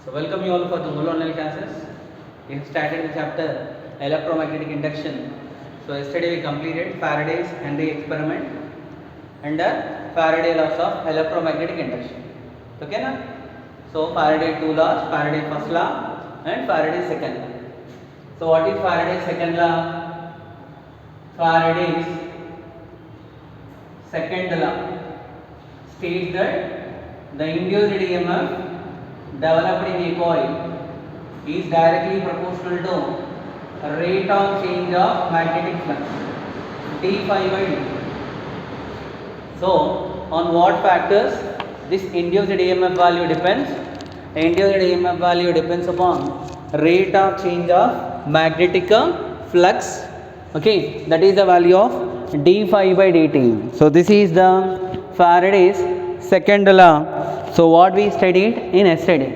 So welcome you all for the Moore online classes. We have started the chapter electromagnetic induction. So yesterday we completed Faraday's Henry experiment under Faraday laws of electromagnetic induction. Okay na? So Faraday two laws, Faraday first law and Faraday's second law. So what is Faraday's second law? Faraday's second law states that the induced EMF developed in a coil is directly proportional to rate of change of magnetic flux d phi by dt. So on what factors this induced EMF value depends? Induced EMF value depends upon rate of change of magnetic flux. Okay, that is the value of d phi by dt. So this is the Faraday's second law. So what we studied in yesterday,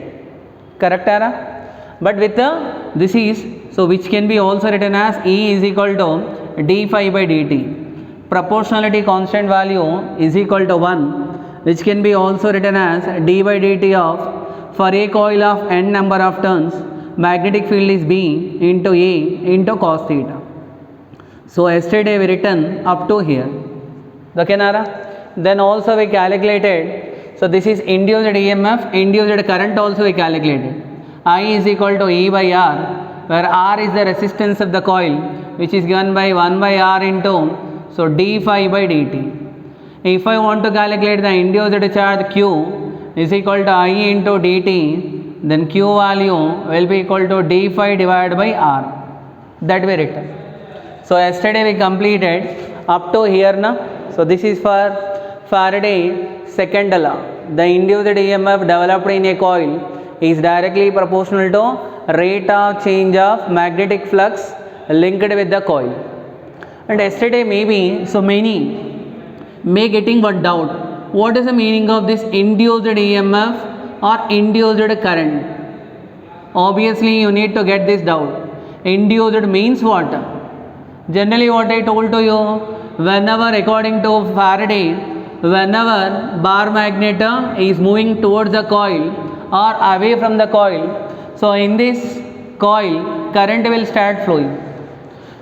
correct Ara? But with the this is, so which can be also written as E is equal to d phi by dt. Proportionality constant value is equal to 1, which can be also written as d by dt of, for a coil of n number of turns, magnetic field is B into A into cos theta. So yesterday we written up to here. Okay Nara? Then also we calculated, so this is induced EMF, induced current also we calculated. I is equal to E by R, where R is the resistance of the coil, which is given by 1 by R into, so d phi by dt. If I want to calculate the induced charge Q is equal to I into dt, then Q value will be equal to d phi divided by R. That we written. So yesterday we completed up to here na. So this is for Faraday second law. The induced EMF developed in a coil is directly proportional to rate of change of magnetic flux linked with the coil. And yesterday maybe so many may getting one doubt. What is the meaning of this induced EMF or induced current? Obviously you need to get this doubt. Induced means what? Generally what I told to you, whenever according to Faraday, whenever bar magnet is moving towards the coil or away from the coil, so in this coil current will start flowing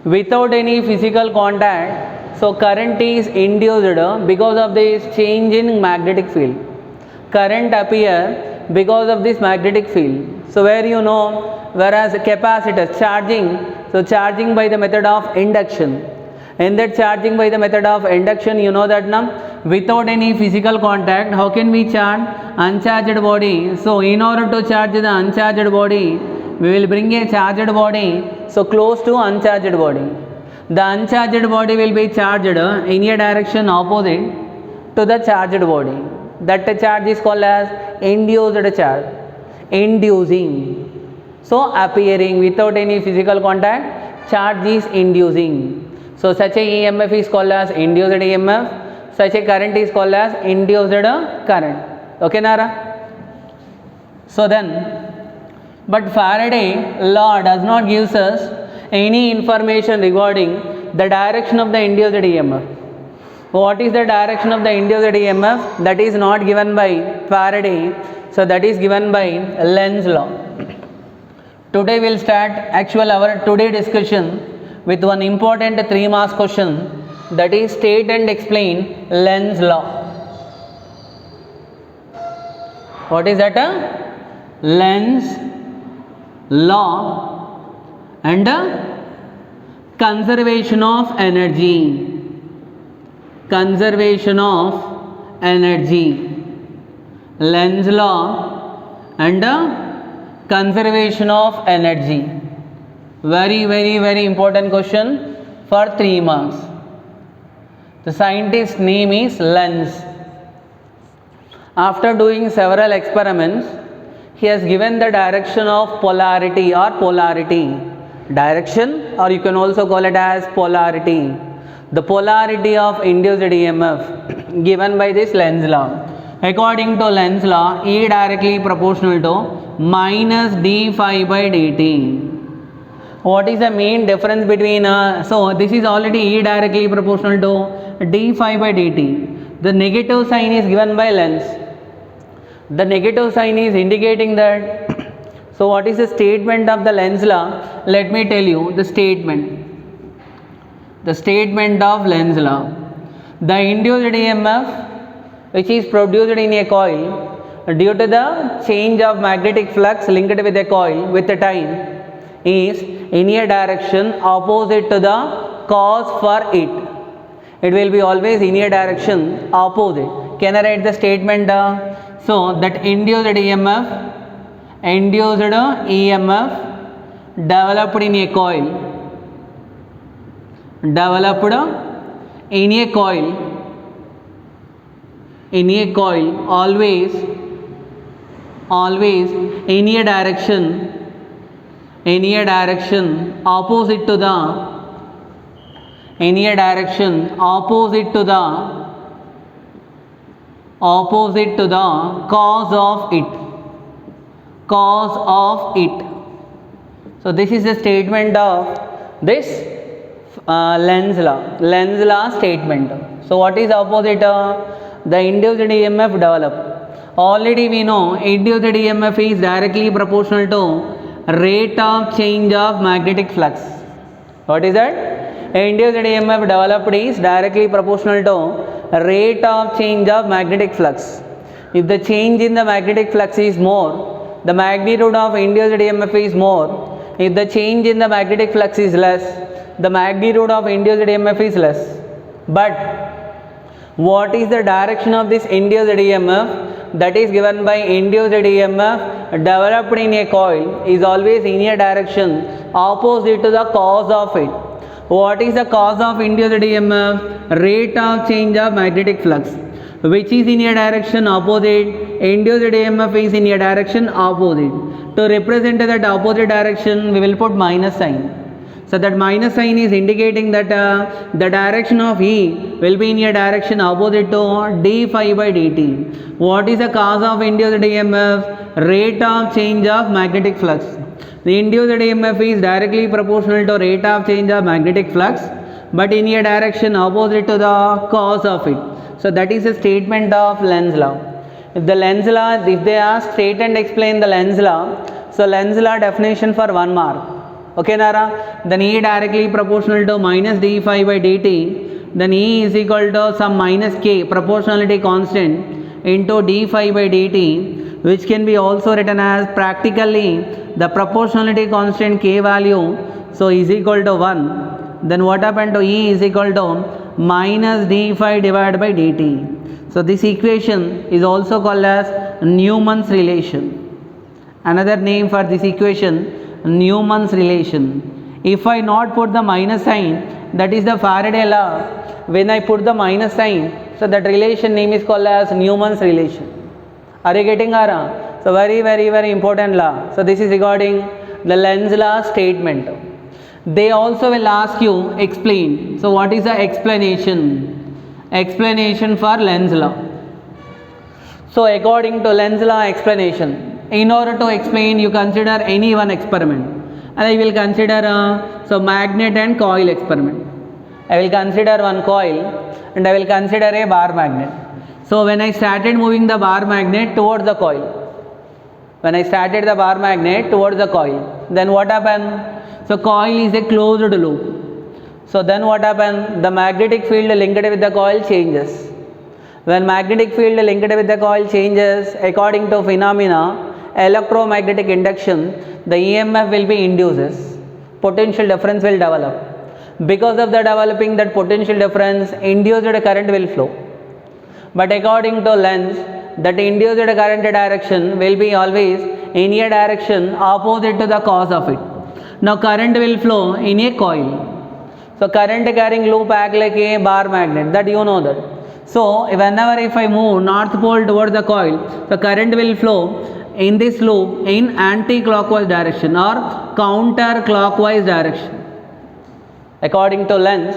without any physical contact. So current is induced because of this change in magnetic field. Current appear because of this magnetic field. So where you know, whereas capacitors charging, so charging by the method of induction. In that charging by the method of induction, you know that now without any physical contact, how can we charge uncharged body? So in order to charge the uncharged body, we will bring a charged body so close to uncharged body. The uncharged body will be charged in a direction opposite to the charged body. That charge is called as induced charge. Inducing. So appearing without any physical contact, charge is inducing. So such a EMF is called as induced EMF. Such a current is called as induced current. Okay Nara? So then, but Faraday law does not give us any information regarding the direction of the induced EMF. What is the direction of the induced EMF? That is not given by Faraday. So that is given by Lenz's law. Today we will start our today discussion with one important 3 marks question, that is state and explain Lenz's law. What is that? Lenz's law and conservation of energy. Conservation of energy. Lenz's law and conservation of energy. Very important question for 3 marks. The scientist's name is Lenz. After doing several experiments, he has given the direction of polarity or polarity. Direction, or you can also call it as polarity. The polarity of induced EMF given by this Lenz's law. According to Lenz's law, E directly proportional to minus d phi by dt. What is the main difference between, so this is already E directly proportional to d phi by dt. The negative sign is given by Lenz. The negative sign is indicating that So what is the statement of the Lenz law? Let me tell you the statement. The statement of Lenz law. The induced EMF which is produced in a coil due to the change of magnetic flux linked with a coil with the time is in a direction opposite to the cause for it. It will be always in a direction opposite. Can I write the statement? So that induced EMF developed in a coil always in a direction opposite to the cause of it. So this is the statement of this Lenz law statement. So what is opposite? The induced EMF develop. Already we know induced EMF is directly proportional to rate of change of magnetic flux. What is that? Induced EMF developed is directly proportional to rate of change of magnetic flux. If the change in the magnetic flux is more, the magnitude of induced EMF is more. If the change in the magnetic flux is less, the magnitude of induced EMF is less. But what is the direction of this induced EMF? That is given by induced EMF developed in a coil is always in a direction opposite to the cause of it. What is the cause of induced EMF? Rate of change of magnetic flux, which is in a direction opposite. Induced EMF is in a direction opposite. To represent that opposite direction, we will put minus sign. So that minus sign is indicating that the direction of E will be in a direction opposite to d phi by dt. What is the cause of induced EMF? Rate of change of magnetic flux. The induced EMF is directly proportional to rate of change of magnetic flux, but in a direction opposite to the cause of it. So that is a statement of Lenz law. If the Lenz law, if they ask state and explain the Lenz law, so Lenz law definition for 1 mark. Okay, Nara? Then E directly proportional to minus d phi by dt. Then E is equal to some minus k proportionality constant into d phi by dt, which can be also written as practically the proportionality constant k value. So is equal to 1. Then what happened to E is equal to minus d phi divided by dt. So this equation is also called as Newman's relation. Another name for this equation, Newman's relation. If I not put the minus sign, that is the Faraday law. When I put the minus sign, so that relation name is called as Newman's relation. Are you getting Ara? So very important law. So this is regarding the Lenz law statement. They also will ask you explain. So what is the explanation? Explanation for Lenz law. So according to Lenz law explanation, in order to explain, you consider any one experiment, and I will consider so magnet and coil experiment. I will consider one coil and I will consider a bar magnet. So when I started moving the bar magnet towards the coil, then what happened? So coil is a closed loop. So then what happened? The magnetic field linked with the coil changes. When magnetic field linked with the coil changes, according to phenomena electromagnetic induction, the EMF will be induces. Potential difference will develop. Because of the developing that potential difference, induced current will flow. But according to Lenz, that induced current direction will be always in a direction opposite to the cause of it. Now current will flow in a coil. So current carrying loop act like a bar magnet, that you know that. So whenever if I move north pole towards the coil, the current will flow in this loop in anti-clockwise direction or counter-clockwise direction. According to Lenz,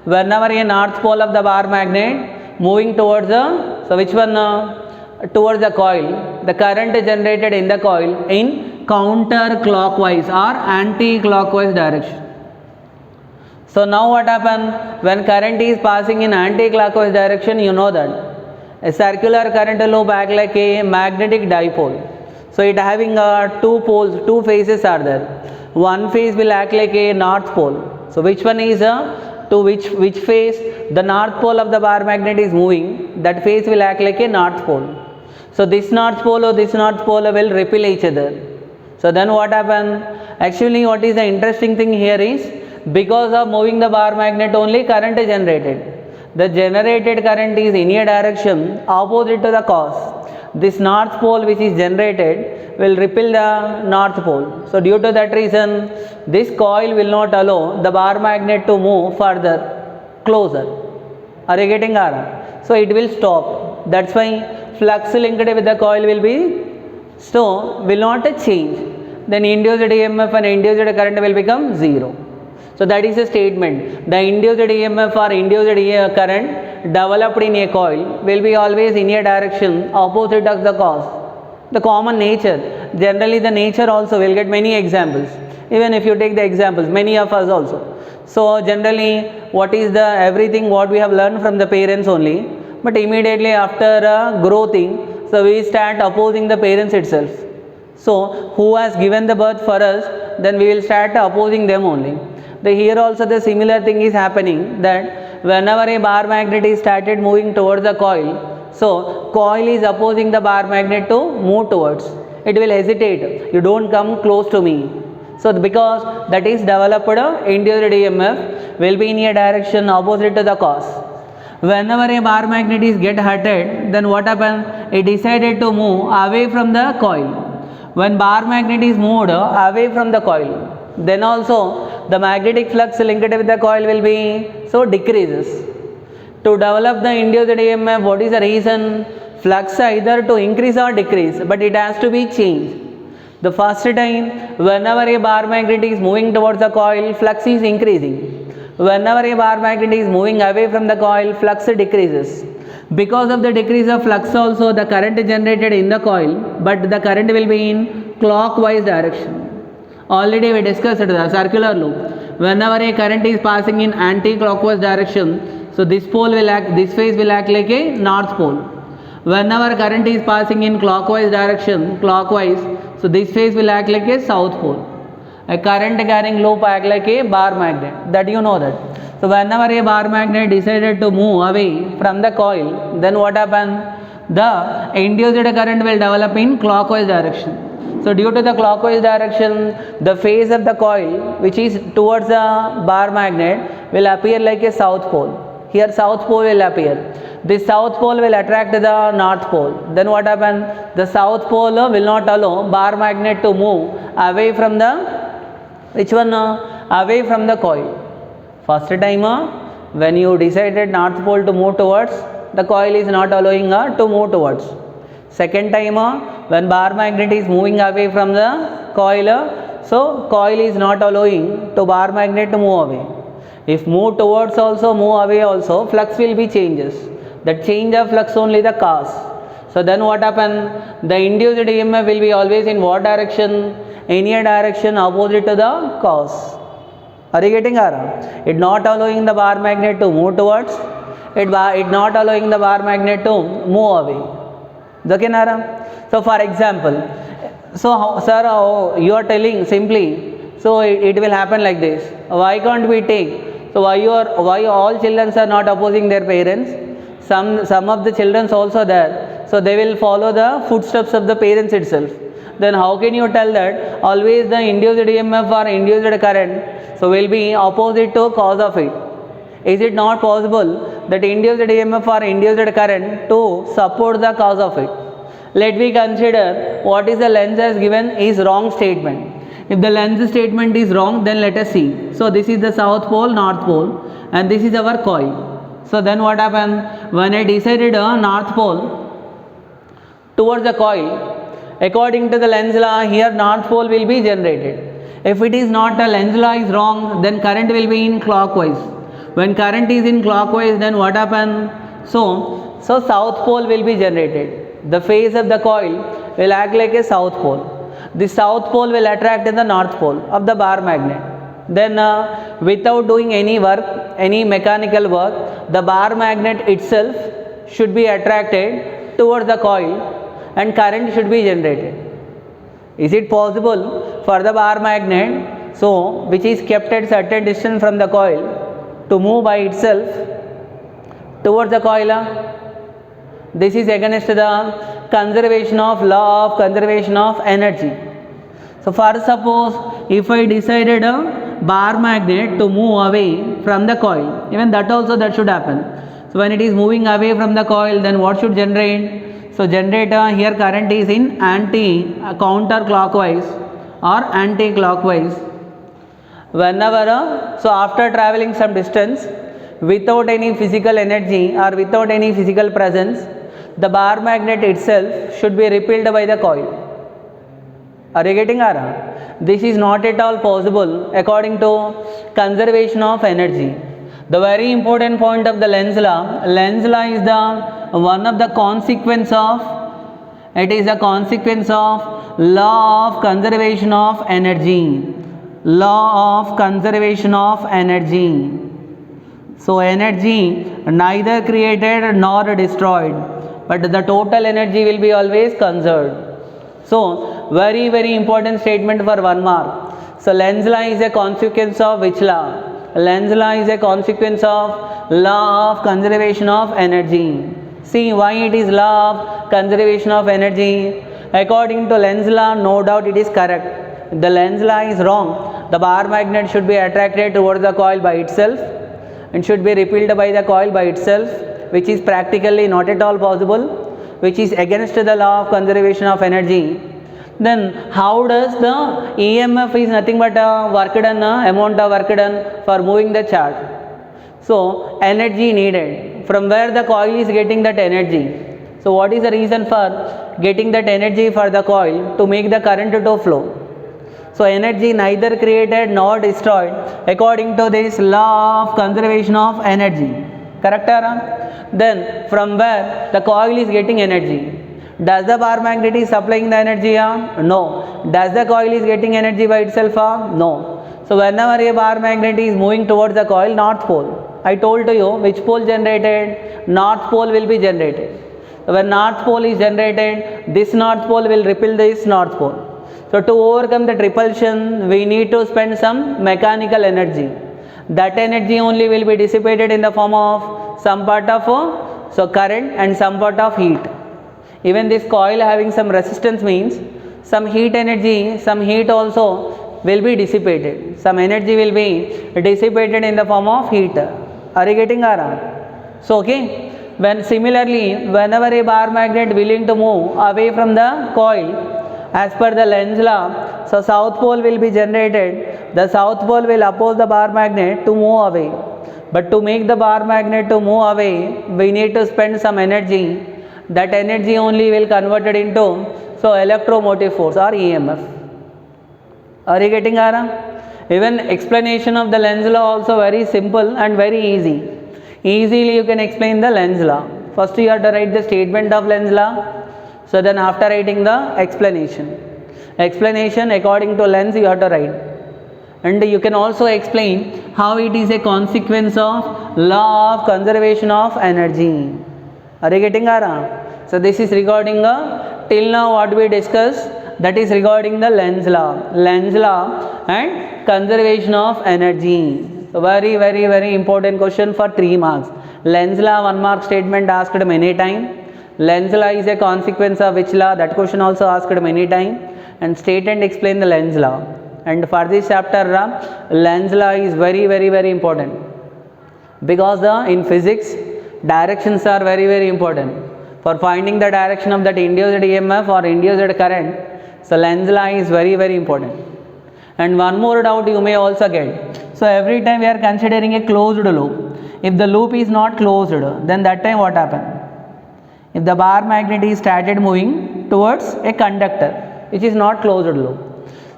whenever a north pole of the bar magnet moving towards the, so which one? Towards the coil, the current generated in the coil in counter-clockwise or anti-clockwise direction. So now what happened? When current is passing in anti-clockwise direction, you know that a circular current loop act like a magnetic dipole. So it having two poles, two faces are there. One face will act like a north pole. So which one is to which face the north pole of the bar magnet is moving, that face will act like a north pole. So this north pole or this north pole will repel each other. So then what happen? Actually what is the interesting thing here is, because of moving the bar magnet only current is generated. The generated current is in a direction opposite to the cause. This north pole which is generated will repel the north pole. So due to that reason, this coil will not allow the bar magnet to move further, closer. Are you getting it? So it will stop. That's why flux linked with the coil will be, so will not change. Then induced EMF and induced current will become zero. So that is a statement. The induced EMF or induced current developed in a coil will be always in a direction opposite of the cause. The common nature. Generally the nature also will get many examples. Even if you take the examples, many of us also. So generally what is the everything what we have learned from the parents only. But immediately after growing, so we start opposing the parents itself. So who has given the birth for us, then we will start opposing them only. Here also the similar thing is happening, that whenever a bar magnet is started moving towards the coil, so coil is opposing the bar magnet to move towards. It will hesitate. You don't come close to me. So because that is developed induced EMF will be in a direction opposite to the cause. Whenever a bar magnet is get hurted, then what happens? It decided to move away from the coil. When bar magnet is moved away from the coil, then also the magnetic flux linked with the coil will be, so decreases. To develop the induced EMF, what is the reason? Flux either to increase or decrease, but it has to be changed. The first time, whenever a bar magnet is moving towards the coil, flux is increasing. Whenever a bar magnet is moving away from the coil, flux decreases. Because of the decrease of flux also, the current is generated in the coil, but the current will be in clockwise direction. Already we discussed the circular loop. Whenever a current is passing in anti-clockwise direction, so this pole will act, this phase will act like a north pole. Whenever current is passing in clockwise direction, clockwise, so this phase will act like a south pole. A current carrying loop act like a bar magnet, that you know that. So whenever a bar magnet decided to move away from the coil, then what happened? The induced current will develop in clockwise direction. So due to the clockwise direction, the phase of the coil which is towards the bar magnet will appear like a south pole. Here south pole will appear. This south pole will attract the north pole. Then what happens? The south pole will not allow bar magnet to move away from the, which one? Away from the coil. First time when you decided north pole to move towards, the coil is not allowing to move towards. Second time when bar magnet is moving away from the coil, so coil is not allowing to bar magnet to move away. If move towards also, move away also, flux will be changes. That change of flux only the cause. So then what happen? The induced EMF will be always in what direction? Any direction opposite to the cause. Are you getting it? It not allowing the bar magnet to move towards, it not allowing the bar magnet to move away. So for example, so sir, you are telling simply, so it will happen like this. Why can't we take? So why all children are not opposing their parents? Some of the children also there. So they will follow the footsteps of the parents itself. Then how can you tell that always the induced EMF or induced current, so will be opposite to cause of it? Is it not possible that induced EMF or induced current to support the cause of it? Let me consider what is the lens has given is wrong statement. If the lens statement is wrong, then let us see. So this is the south pole, north pole, and this is our coil. So then what happened? When I decided a north pole towards the coil, according to the Lenz law, here north pole will be generated. If it is not, the Lenz law is wrong, then current will be in clockwise. When current is in clockwise, then what happens? So south pole will be generated. The phase of the coil will act like a south pole. The south pole will attract the north pole of the bar magnet. Then without doing any work, any mechanical work, the bar magnet itself should be attracted towards the coil and current should be generated. Is it possible for the bar magnet, so which is kept at certain distance from the coil, to move by itself towards the coil? This is against the conservation of law of conservation of energy. So first suppose if I decided a bar magnet to move away from the coil, even that also that should happen. So when it is moving away from the coil, then what should generate? So generator here current is in counterclockwise or anti-clockwise. Whenever, so after traveling some distance without any physical energy or without any physical presence, the bar magnet itself should be repelled by the coil. Are you getting Ara? This is not at all possible according to conservation of energy. The very important point of the Lenz law is the one of the consequence of, it is a consequence of law of conservation of energy. Law of conservation of energy. So energy neither created nor destroyed, but the total energy will be always conserved. So very very important statement for 1 mark. So Lenz law is a consequence of which law? Lenz law is a consequence of law of conservation of energy. See why it is law of conservation of energy. According to Lenz law, no doubt it is correct. If the Lenz law is wrong, the bar magnet should be attracted towards the coil by itself and should be repelled by the coil by itself, which is practically not at all possible, which is against the law of conservation of energy. Then how does the EMF is nothing but a work done, amount of work done for moving the charge. So energy needed. From where the coil is getting that energy? So what is the reason for getting that energy for the coil? To make the current to flow. So energy neither created nor destroyed according to this law of conservation of energy. Correct? Then from where the coil is getting energy? Does the bar magnet is supplying the energy? No. Does the coil is getting energy by itself? No. So whenever a bar magnet is moving towards the coil, north pole, I told to you which pole generated? North pole will be generated. So when north pole is generated, this north pole will repel this north pole. So to overcome that repulsion, we need to spend some mechanical energy. That energy only will be dissipated in the form of some part of current and some part of heat. Even this coil having some resistance means some heat energy, some heat also will be dissipated. Some energy will be dissipated in the form of heat. Are you getting Ara? So okay, when similarly whenever a bar magnet willing to move away from the coil, as per the Lenz law, so south pole will be generated. The south pole will oppose the bar magnet to move away. But to make the bar magnet to move away, we need to spend some energy. That energy only will converted into electromotive force or EMF. Are you getting Ara? Even explanation of the Lenz law also very simple and very easy. Easily you can explain the Lenz law. First you have to write the statement of Lenz law. So then after writing the explanation according to Lenz you have to write. And you can also explain how it is a consequence of law of conservation of energy. Are you getting Ara? So this is regarding till now what we discussed, that is regarding the Lenz law and conservation of energy. So very very very important question for 3 marks. Lenz law 1 mark statement asked many times. Lenz law is a consequence of which law? That question also asked many times. And state and explain the Lenz law. And for this chapter, Lenz law is very very very important, because in physics directions are very very important. For finding the direction of that induced EMF or induced current, so Lenz law is very very important. And one more doubt you may also get. So every time we are considering a closed loop. If the loop is not closed, then that time what happens? If the bar magnet is started moving towards a conductor which is not closed loop.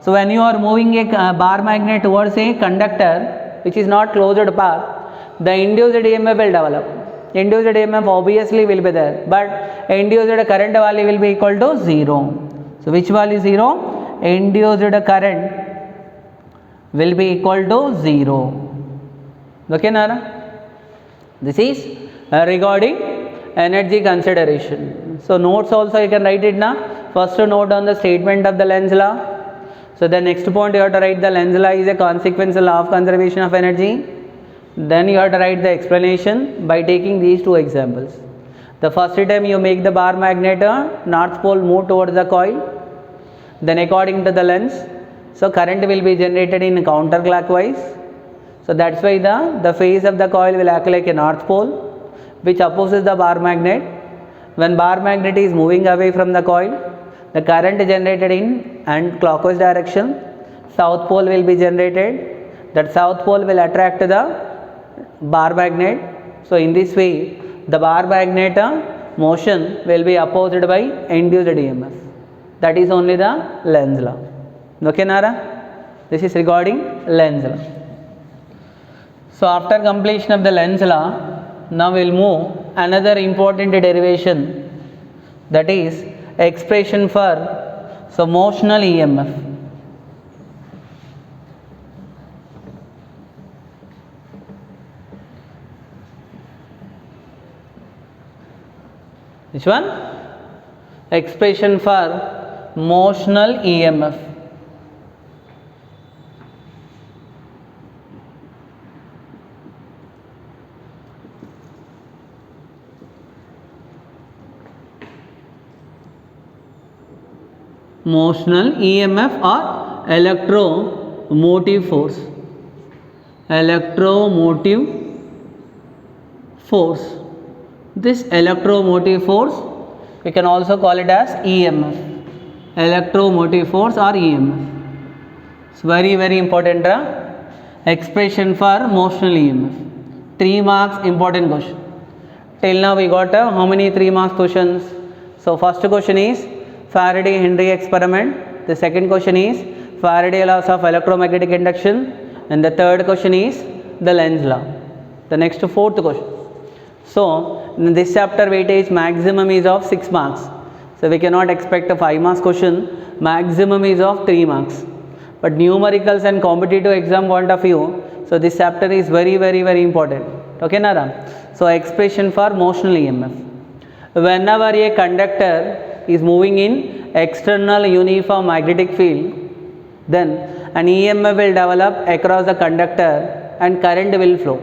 So when you are moving a bar magnet towards a conductor which is not closed path, the induced EMF will develop. Induced EMF obviously will be there, but induced current value will be equal to 0. So which value is 0? Induced current will be equal to 0. Okay, Nara? This is regarding energy consideration. So notes also you can write it now. First note on the statement of the Lenz law. So the next point you have to write the Lenz law is a consequential law of conservation of energy. Then you have to write the explanation by taking these two examples. The first time you make the bar magnet north pole move towards the coil. Then according to the Lenz, so current will be generated in counterclockwise. So that's why the phase of the coil will act like a north pole which opposes the bar magnet. When bar magnet is moving away from the coil, the current generated in and clockwise direction, south pole will be generated. That south pole will attract the bar magnet. So in this way, the bar magnet motion will be opposed by induced EMF. That is only the Lenz law. Okay, Nara? This is regarding Lenz law. So after completion of the Lenz law, now we will move another important derivation, that is expression for motional EMF. Which one? Expression for motional EMF. Motional EMF or electromotive force. Electromotive force. This electromotive force, we can also call it as EMF. Electromotive force or EMF. It's very, very important expression for motional EMF. 3 marks important question. Till now we got how many 3 marks questions? So first question is Faraday-Henry experiment. The second question is Faraday laws of electromagnetic induction. And the third question is the Lenz law. The next fourth question. So in this chapter weightage maximum is of 6 marks. So we cannot expect a 5 marks question. Maximum is of 3 marks. But numericals and competitive exam point of view, so this chapter is very, very, very important. Okay, Nara? So expression for motional EMF. Whenever a conductor is moving in external uniform magnetic field, then an EMF will develop across the conductor and current will flow.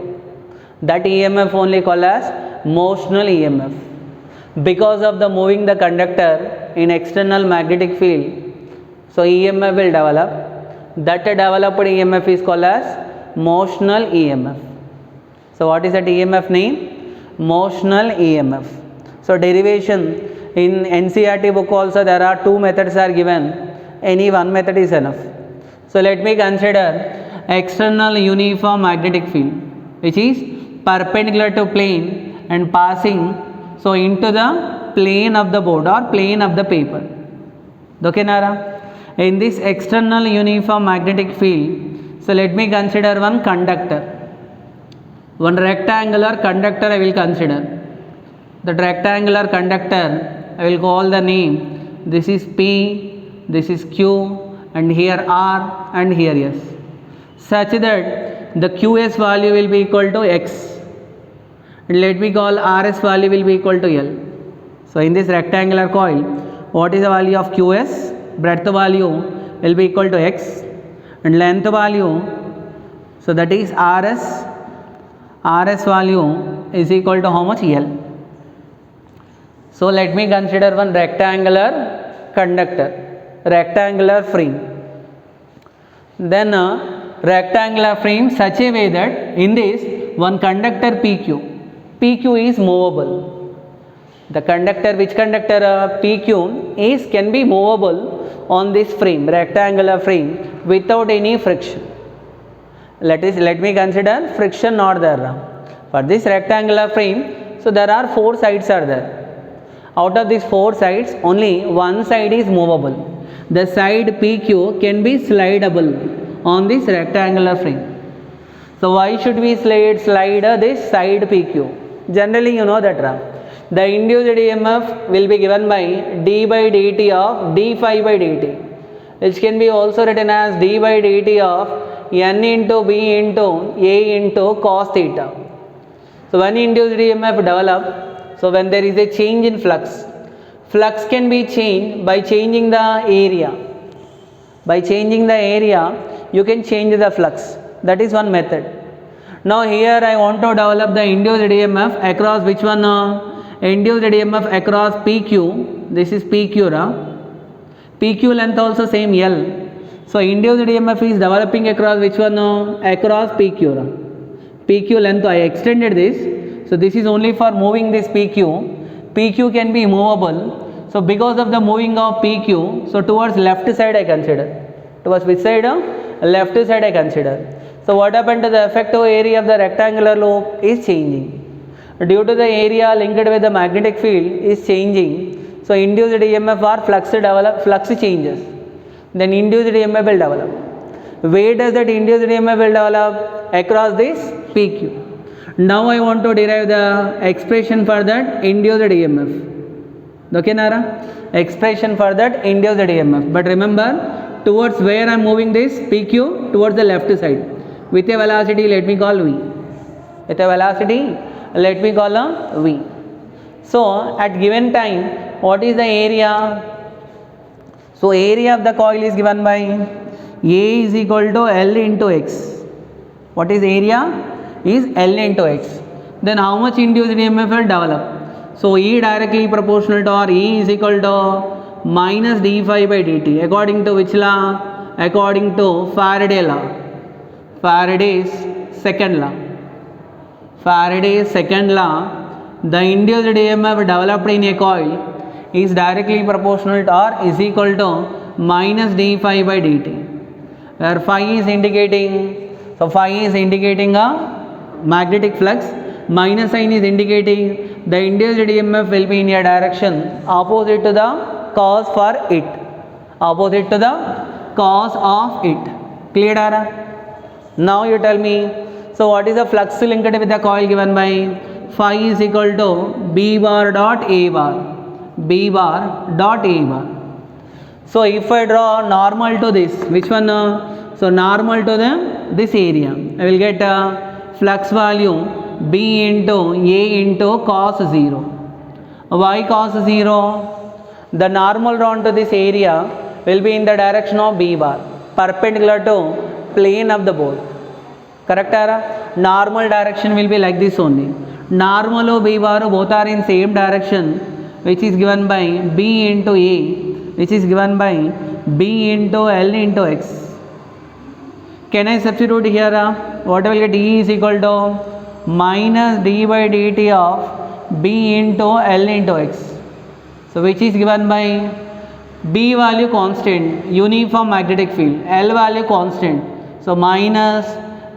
That EMF only called as motional EMF. Because of the moving the conductor in external magnetic field, so EMF will develop. That developed EMF is called as motional EMF. So what is that EMF name? Motional EMF. So derivation in NCERT book also there are 2 methods are given. Any one method is enough. So let me consider external uniform magnetic field, which is perpendicular to plane and passing so into the plane of the board or plane of the paper. Okay, Nara? In this external uniform magnetic field, so let me consider one conductor. One rectangular conductor I will consider. The rectangular conductor I will call the name. This is P, this is Q, and here R, and here S. Such that the QS value will be equal to X. And let me call RS value will be equal to L. So in this rectangular coil, what is the value of QS? Breadth value will be equal to X. And length value, so that is RS. RS value is equal to how much? L. So let me consider one rectangular conductor, rectangular frame. Then rectangular frame such a way that in this one conductor PQ is movable. The conductor, which conductor PQ can be movable on this frame, rectangular frame, without any friction. Let me consider friction not there. For this rectangular frame, so there are 4 sides are there. Out of these 4 sides, only one side is movable. The side PQ can be slidable on this rectangular frame. So why should we slide this side PQ? Generally you know that the induced EMF will be given by d by dt of d phi by dt, which can be also written as d by dt of n into b into a into cos theta. So when induced EMF develop, so when there is a change in flux, flux can be changed by changing the area. By changing the area, you can change the flux. That is one method. Now here I want to develop the induced EMF across which one? Induced EMF across PQ. This is PQ, PQ length also same L. So induced EMF is developing across which one? Across PQ. PQ length I extended this. So this is only for moving this PQ. PQ can be movable. So because of the moving of PQ, so towards left side I consider. Towards which side? Left side I consider. So what happened to the effective area of the rectangular loop is changing. Due to the area linked with the magnetic field is changing. So induced EMF or flux changes. Then induced EMF will develop. Where does that induced EMF will develop? Across this PQ. Now I want to derive the expression for that induced EMF. Okay, Nara? Expression for that induced EMF. But remember, towards where I am moving this PQ? Towards the left side. With a velocity, let me call V. With a velocity, let me call V. So, at given time, what is the area? So, area of the coil is given by A is equal to L into X. What is area? Is L into X. Then how much induced EMF will develop? So E directly proportional to or E is equal to minus d phi by dt. According to which law? According to Faraday law. Faraday's second law. Faraday's second law, the induced EMF developed in a coil is directly proportional to or is equal to minus d phi by dt. Where phi is indicating, so phi is indicating a magnetic flux, minus sign is indicating the induced EMF will be in a direction opposite to the cause for it. Opposite to the cause of it. Clear, Dara? Now you tell me, so what is the flux linked with the coil given by phi is equal to B bar dot A bar. B bar dot A bar. So if I draw normal to this, which one? So normal to this area, I will get flux value B into A into cos 0. Why cos 0? The normal drawn to this area will be in the direction of B bar, perpendicular to plane of the board. Correct, Ara? Normal direction will be like this only. Normal or B bar both are in same direction, which is given by B into A, which is given by B into L into X. Can I substitute here? What I will get? E is equal to minus d by dt of B into L into X. So which is given by B value constant, uniform magnetic field, L value constant. So minus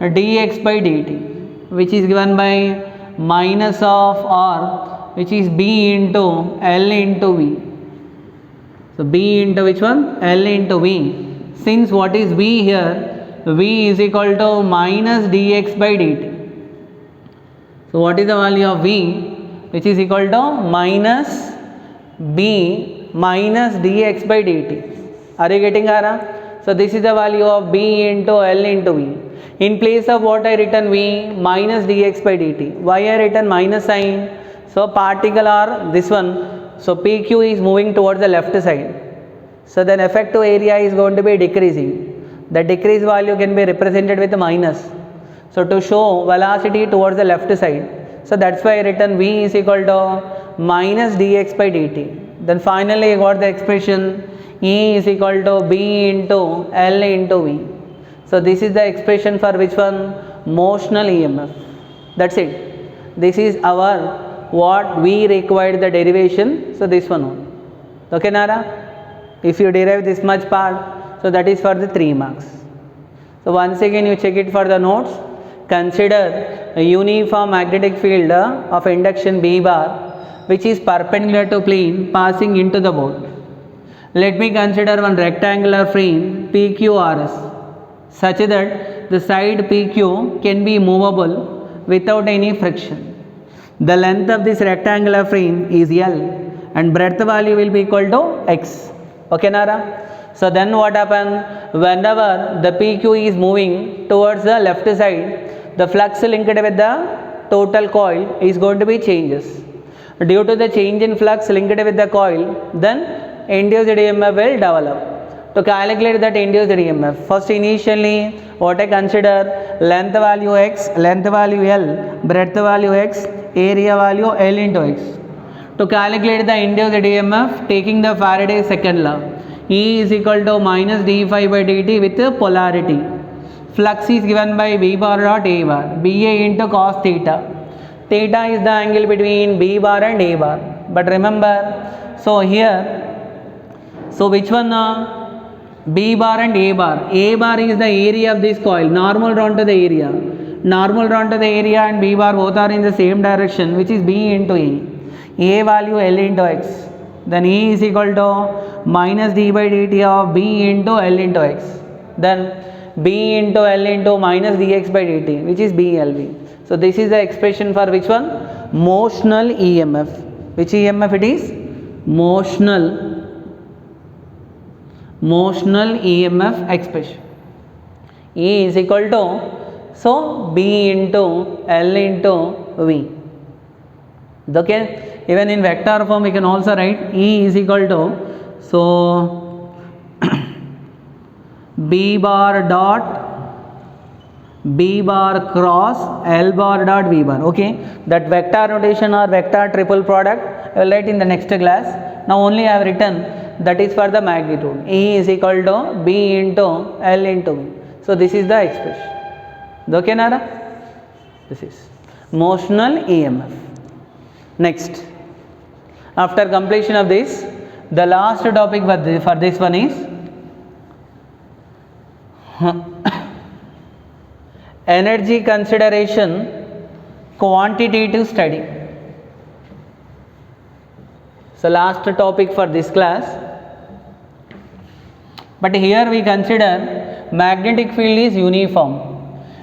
dx by dt, which is given by minus of R, which is B into L into V. So B into which one? L into V. Since what is V here? V is equal to minus dx by dt. So what is the value of V? Which is equal to minus B minus dx by dt. Are you getting, Ara? So this is the value of B into L into V. In place of what I written V minus dx by dt. Why I written minus sign? So particle are this one. So PQ is moving towards the left side. So then effective area is going to be decreasing. The decrease value can be represented with minus. So to show velocity towards the left side. So that's why I written V is equal to minus dx by dt. Then finally I got the expression E is equal to B into L into V. So this is the expression for which one? Motional EMF. That's it. This is our what we required the derivation. So this one only. Okay, Nara? If you derive this much part, so that is for the 3 marks. So once again you check it for the notes. Consider a uniform magnetic field of induction B bar, which is perpendicular to plane passing into the board. Let me consider one rectangular frame PQRS such that the side PQ can be movable without any friction. The length of this rectangular frame is L and breadth value will be equal to X. Okay, Nara? So then what happens? Whenever the PQ is moving towards the left side, the flux linked with the total coil is going to be changes. due to the change in flux linked with the coil, then induced EMF will develop. To calculate that induced EMF, first initially what I consider, length value x, length value L, breadth value x, area value L into x. To calculate the induced EMF, taking the Faraday's second law, E is equal to minus d phi by dt with polarity. Flux is given by V bar dot A bar, BA into cos theta. Theta is the angle between B bar and A bar. But remember, so here, so which one? B bar and A bar. A bar is the area of this coil, normal drawn to the area. Normal drawn to the area and B bar both are in the same direction, which is B into E. A value L into X. Then E is equal to minus d by dt of B into L into X. Then B into L into minus dx by dt, which is BLV. So this is the expression for which one? Motional EMF. Which EMF it is? Motional EMF expression. E is equal to, so B into L into V. Okay, even in vector form we can also write E is equal to, so B bar dot B bar cross L bar dot V bar. Okay, that vector notation or vector triple product I will write in the next class. Now only I have written that is for the magnitude. E is equal to B into L into V. So this is the expression. Okay, Nara? This is motional EMF. Next, after completion of this, the last topic for this one is energy consideration, quantitative study. So last topic for this class. But here we consider magnetic field is uniform.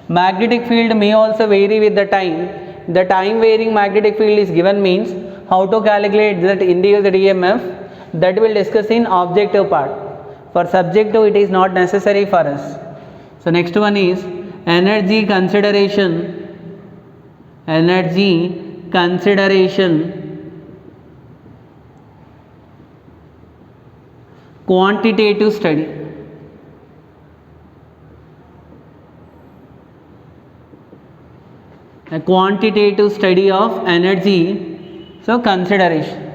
Magnetic field may also vary with the time. The time varying magnetic field is given means how to calculate that induced EMF, that will discuss in objective part. For subjective it is not necessary for us. So next one is energy consideration, quantitative study. A quantitative study of energy, so consideration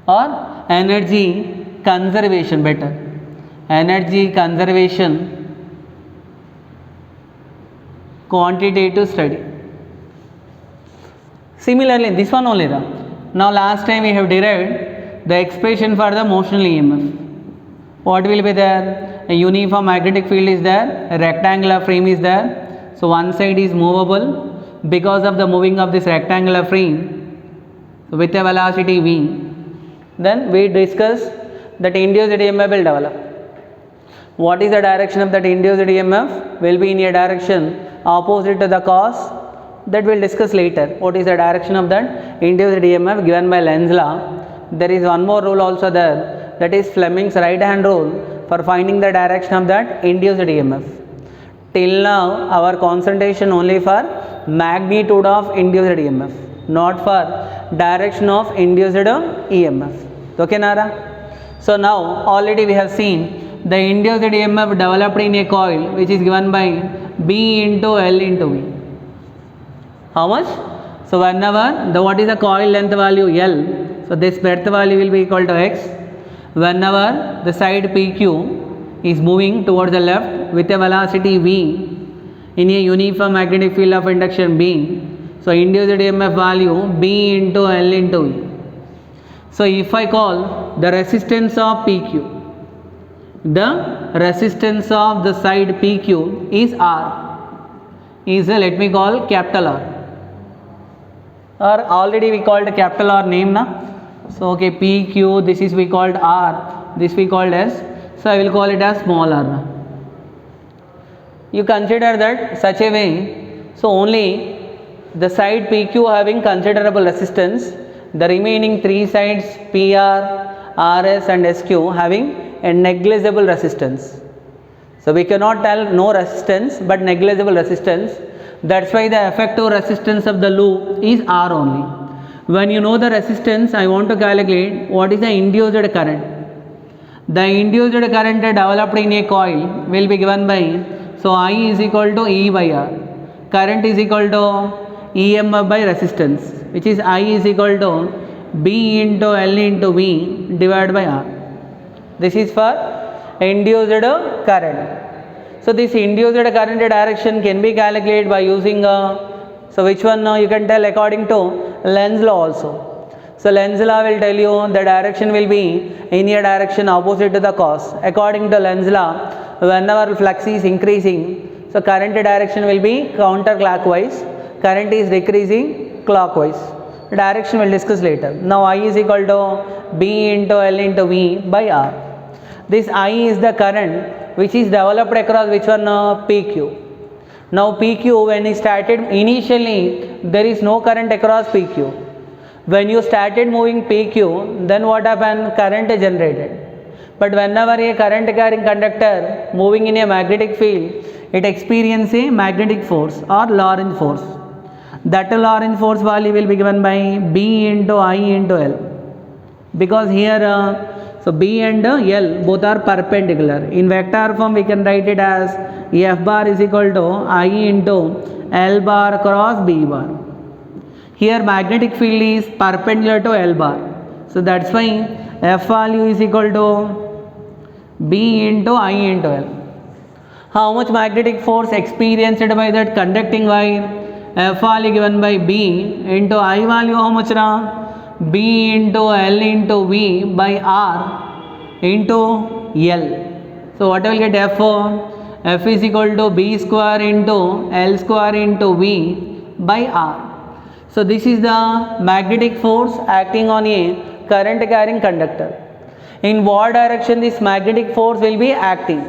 or energy conservation, better. Energy conservation, quantitative study. Similarly, this one only. Now last time we have derived the expression for the motional EMF. What will be there? A uniform magnetic field is there, a rectangular frame is there. So one side is movable because of the moving of this rectangular frame with a velocity v. Then we discuss that induced EMF will develop. What is the direction of that induced EMF? Will be in a direction opposite to the cos. That we'll discuss later. What is the direction of that induced EMF given by Lenz's law? There is one more rule also there, that is Fleming's right hand rule for finding the direction of that induced EMF. Till now our concentration only for magnitude of induced EMF, not for direction of induced EMF. Okay, Nara? So now already we have seen the induced EMF developed in a coil which is given by B into L into V. How much? So whenever what is the coil length value L, so this breadth value will be equal to x. Whenever the side PQ is moving towards the left with a velocity v in a uniform magnetic field of induction B, so induced EMF value B into L into V. So if I call the resistance of PQ, the resistance of the side PQ is R, is let me call capital R. Or already we called capital R name na. So okay, PQ, this is we called R, this we called S. So I will call it as small r na. You consider that such a way, so only the side PQ having considerable resistance, the remaining three sides PR, RS and SQ having a negligible resistance. So we cannot tell no resistance but negligible resistance. That's why the effective resistance of the loop is R only. When you know the resistance, I want to calculate what is the induced current. The induced current developed in a coil will be given by, so I is equal to E by R. Current is equal to EMF by resistance, which is I is equal to B into L into V divided by R. This is for induced current. So this induced current direction can be calculated by using so which one you can tell according to Lenz law also. So Lenz law will tell you the direction will be in a direction opposite to the cause. According to Lenz law, whenever flux is increasing, so current direction will be counterclockwise. Current is decreasing clockwise. Direction we'll discuss later. Now I is equal to B into L into V by R. This I is the current which is developed across which one? PQ. Now PQ, when it started initially, there is no current across PQ. When you started moving PQ, then what happened? Current is generated. But whenever a current carrying conductor moving in a magnetic field, it experiences a magnetic force or Lorentz force. That Lorentz force value will be given by B into I into L. Because here, so B and L both are perpendicular. In vector form, we can write it as F bar is equal to I into L bar cross B bar. Here magnetic field is perpendicular to L bar. So that's why F value is equal to B into I into L. How much magnetic force experienced by that conducting wire? F value given by B into I value how much ra? B into L into V by R into L. So what will get F? F is equal to B square into L square into V by R. So this is the magnetic force acting on a current carrying conductor. In what direction this magnetic force will be acting?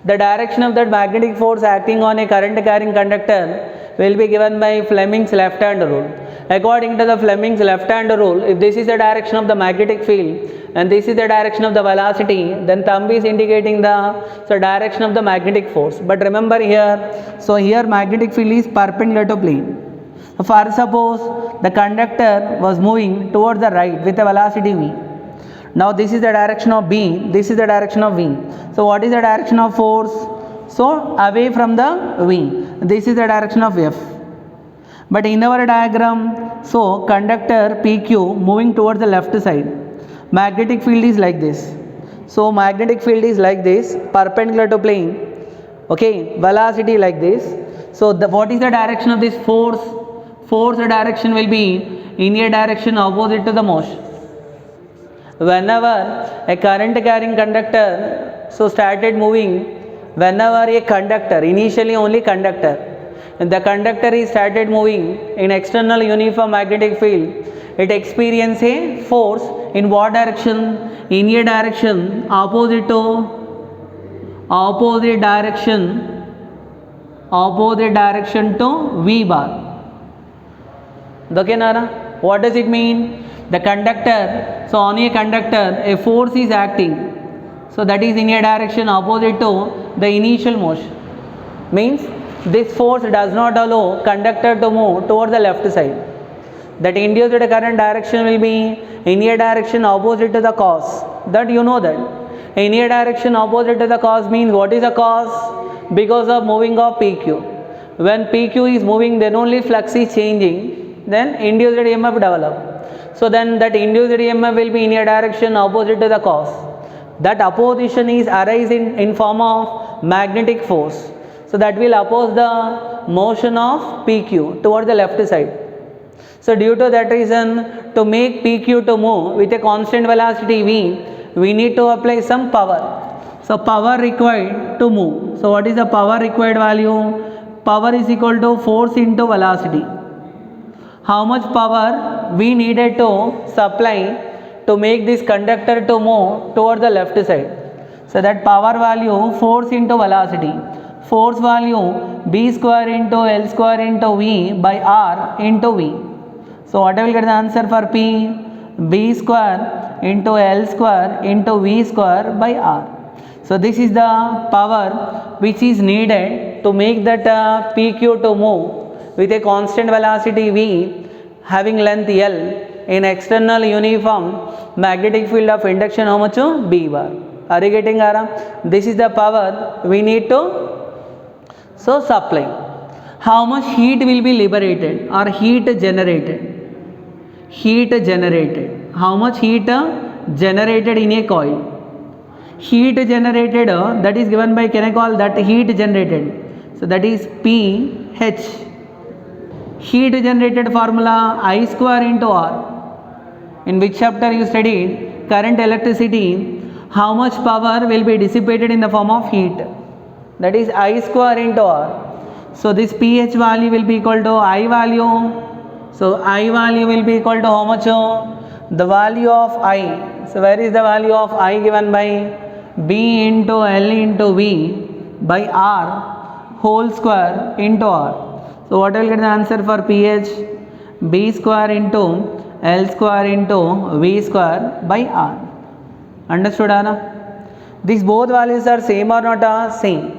The direction of that magnetic force acting on a current carrying conductor will be given by Fleming's left hand rule. According to the Fleming's left hand rule, if this is the direction of the magnetic field and this is the direction of the velocity, then thumb is indicating the direction of the magnetic force. But remember here, so here magnetic field is perpendicular to plane. For suppose the conductor was moving towards the right with a velocity v. Now this is the direction of B, this is the direction of V. So what is the direction of force? So away from the V. This is the direction of F. But in our diagram, so conductor PQ moving towards the left side. Magnetic field is like this. So magnetic field is like this, perpendicular to plane. Okay, velocity like this. So what is the direction of this force? Force direction will be in a direction opposite to the motion. Whenever a current carrying conductor started moving, whenever a conductor, initially only conductor, the conductor is started moving in external uniform magnetic field, it experiences a force in what direction? In a direction opposite direction to V bar. Okay, Nara? What does it mean? The conductor, so on a conductor, a force is acting. So that is in a direction opposite to the initial motion. Means this force does not allow conductor to move towards the left side. That induced current direction will be in a direction opposite to the cause. That you know that. In a direction opposite to the cause means what is the cause? Because of moving of PQ. When PQ is moving, then only flux is changing, then induced EMF develop. So then that induced EMF will be in a direction opposite to the cause. That opposition is arising in form of magnetic force. So that will oppose the motion of PQ toward the left side. So due to that reason, to make PQ to move with a constant velocity V, we need to apply some power. So power required to move. So what is the power required value? Power is equal to force into velocity. How much power we needed to supply to make this conductor to move toward the left side? So that power value, force into velocity. Force value B square into L square into V by R into V. So what I will get the answer for P? B square into L square into V square by R. So this is the power which is needed to make that PQ to move with a constant velocity V having length L in external uniform magnetic field of induction, how much? B bar. Are you getting Aram? This is the power we need to supply. How much heat will be liberated or heat generated? Heat generated. How much heat generated in a coil? Heat generated, that is given by, can I call that heat generated? So that is PH. Heat generated formula I square into R. In which chapter you studied current electricity? How much power will be dissipated in the form of heat? That is I square into R. So this pH value will be equal to I value. So I value will be equal to how much? The value of I. So where is the value of I given by? B into L into V by R whole square into R. So what will get the answer for pH? B square into L square into V square by R. Understood, Anna? These both values are same or not? Same.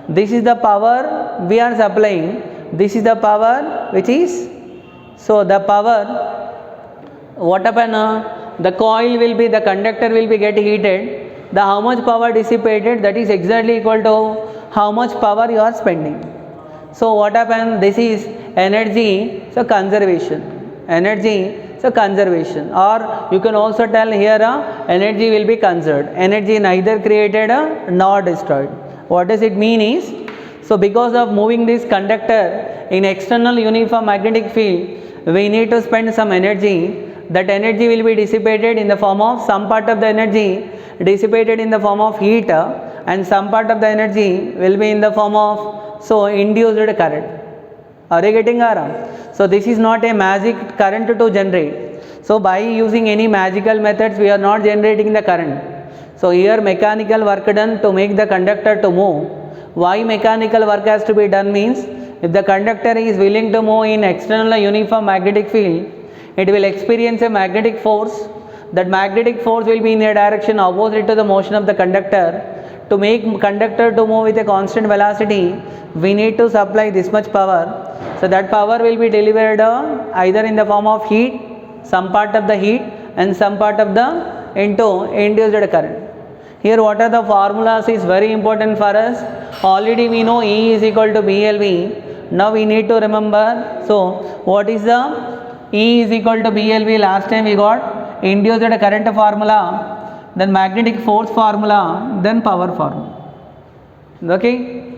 This is the power we are supplying. This is the power which is, so the power, what happen? The coil will be, the conductor will be get heated. The how much power dissipated, that is exactly equal to how much power you are spending. So what happen? This is energy, so conservation. Energy, so conservation. Or you can also tell here energy will be conserved. Energy neither created nor destroyed. What does it mean is, so because of moving this conductor in external uniform magnetic field, we need to spend some energy. That energy will be dissipated in the form of, some part of the energy dissipated in the form of heat, and some part of the energy will be in the form of, so induced current. Are you getting Aram? So this is not a magic current to generate. So by using any magical methods, we are not generating the current. So here mechanical work done to make the conductor to move. Why mechanical work has to be done means, if the conductor is willing to move in external uniform magnetic field, it will experience a magnetic force. That magnetic force will be in a direction opposite to the motion of the conductor. To make conductor to move with a constant velocity, we need to supply this much power. So that power will be delivered either in the form of heat, some part of the heat, and some part of the into induced current. Here what are the formulas is very important for us. Already we know E is equal to BLV. Now we need to remember, so what is the E is equal to BLV? Last time we got induced current formula, then magnetic force formula, then power formula. Okay?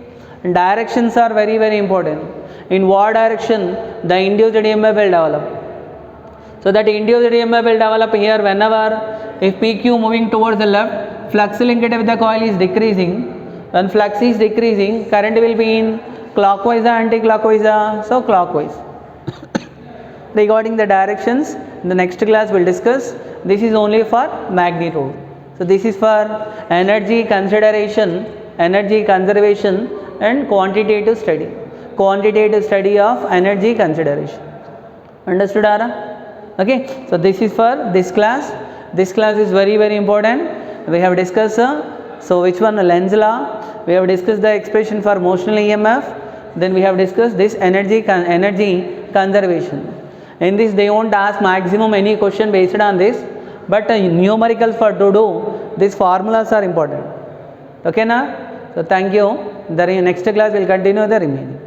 Directions are very, very important. In what direction the induced EMF will develop? So that induced EMF will develop here whenever, if PQ moving towards the left, flux linked with the coil is decreasing. When flux is decreasing, current will be in clockwise or anti-clockwise? So clockwise. Regarding the directions, in the next class we'll discuss. This is only for magnitude. So this is for energy consideration, energy conservation, and quantitative study. Quantitative study of energy consideration. Understood, Ara? Okay. So this is for this class. This class is very, very important. We have discussed, so which one? Lenz law. We have discussed the expression for motional EMF. Then we have discussed this energy conservation. In this they won't ask maximum any question based on this, but numericals for to do, these formulas are important. Okay na? So thank you. The next class will continue the remaining.